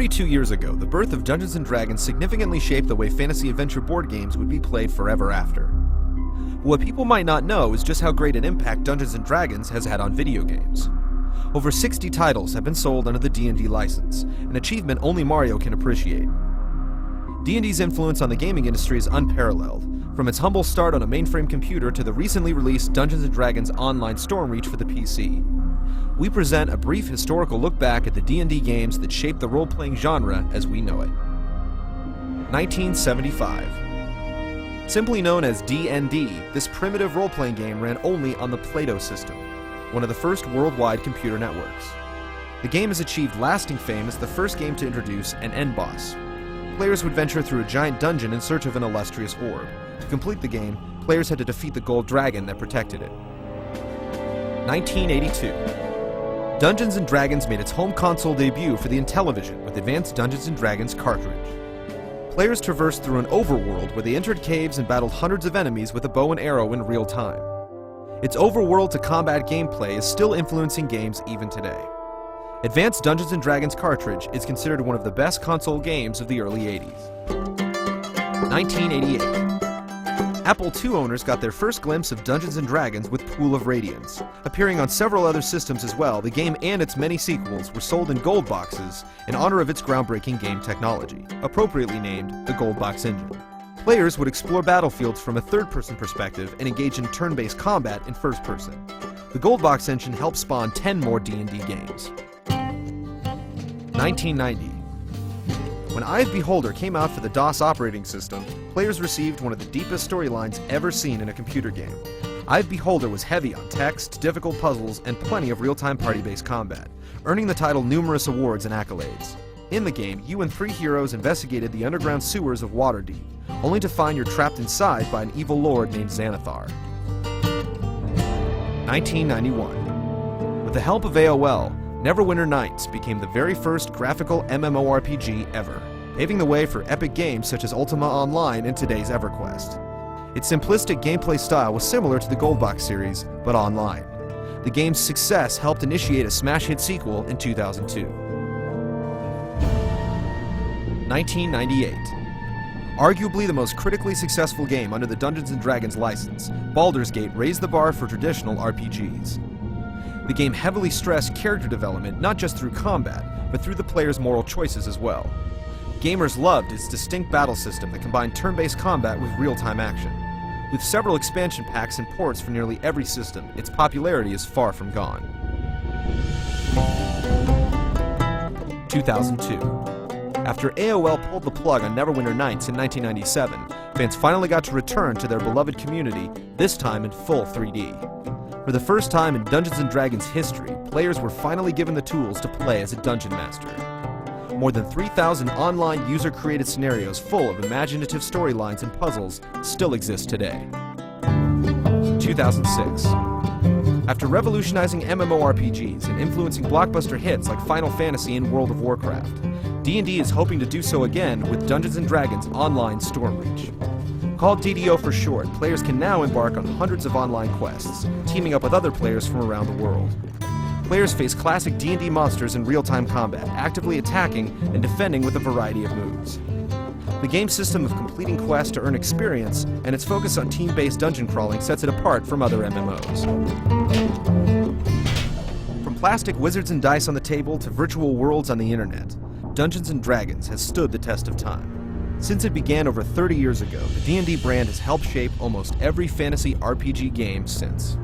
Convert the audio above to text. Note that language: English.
32 years ago, the birth of Dungeons & Dragons significantly shaped the way fantasy adventure board games would be played forever after. But what people might not know is just how great an impact Dungeons & Dragons has had on video games. Over 60 titles have been sold under the D&D license, an achievement only Mario can appreciate. D&D's influence on the gaming industry is unparalleled, from its humble start on a mainframe computer to the recently released Dungeons & Dragons Online Stormreach for the PC. We present a brief historical look back at the D&D games that shaped the role-playing genre as we know it. 1975. Simply known as D&D, this primitive role-playing game ran only on the Plato system, one of the first worldwide computer networks. The game has achieved lasting fame as the first game to introduce an end boss. Players would venture through a giant dungeon in search of an illustrious orb. To complete the game, players had to defeat the gold dragon that protected it. 1982. Dungeons & Dragons made its home console debut for the Intellivision with Advanced Dungeons & Dragons cartridge. Players traversed through an overworld where they entered caves and battled hundreds of enemies with a bow and arrow in real time. Its overworld to combat gameplay is still influencing games even today. Advanced Dungeons & Dragons cartridge is considered one of the best console games of the early 80s. 1988. Apple II owners got their first glimpse of Dungeons & Dragons with Pool of Radiance. Appearing on several other systems as well, the game and its many sequels were sold in gold boxes in honor of its groundbreaking game technology, appropriately named the Gold Box Engine. Players would explore battlefields from a third-person perspective and engage in turn-based combat in first person. The Gold Box Engine helped spawn 10 more D&D games. 1990. When Eye of Beholder came out for the DOS operating system, players received one of the deepest storylines ever seen in a computer game. Eye of Beholder was heavy on text, difficult puzzles, and plenty of real-time party-based combat, earning the title numerous awards and accolades. In the game, you and 3 heroes investigated the underground sewers of Waterdeep, only to find you're trapped inside by an evil lord named Xanathar. 1991. With the help of AOL, Neverwinter Nights became the very first graphical MMORPG ever, paving the way for epic games such as Ultima Online and today's EverQuest. Its simplistic gameplay style was similar to the Goldbox series, but online. The game's success helped initiate a smash hit sequel in 2002. 1998. Arguably the most critically successful game under the Dungeons & Dragons license, Baldur's Gate raised the bar for traditional RPGs. The game heavily stressed character development not just through combat, but through the player's moral choices as well. Gamers loved its distinct battle system that combined turn-based combat with real-time action. With several expansion packs and ports for nearly every system, its popularity is far from gone. 2002. After AOL pulled the plug on Neverwinter Nights in 1997, fans finally got to return to their beloved community, this time in full 3D. For the first time in Dungeons & Dragons history, players were finally given the tools to play as a dungeon master. More than 3,000 online user-created scenarios full of imaginative storylines and puzzles still exist today. 2006. After revolutionizing MMORPGs and influencing blockbuster hits like Final Fantasy and World of Warcraft, D&D is hoping to do so again with Dungeons & Dragons Online Stormreach. Called DDO for short, players can now embark on hundreds of online quests, teaming up with other players from around the world. Players face classic D&D monsters in real-time combat, actively attacking and defending with a variety of moves. The game's system of completing quests to earn experience and its focus on team-based dungeon crawling sets it apart from other MMOs. From plastic wizards and dice on the table to virtual worlds on the internet, Dungeons & Dragons has stood the test of time. Since it began over 30 years ago, the D&D brand has helped shape almost every fantasy RPG game since.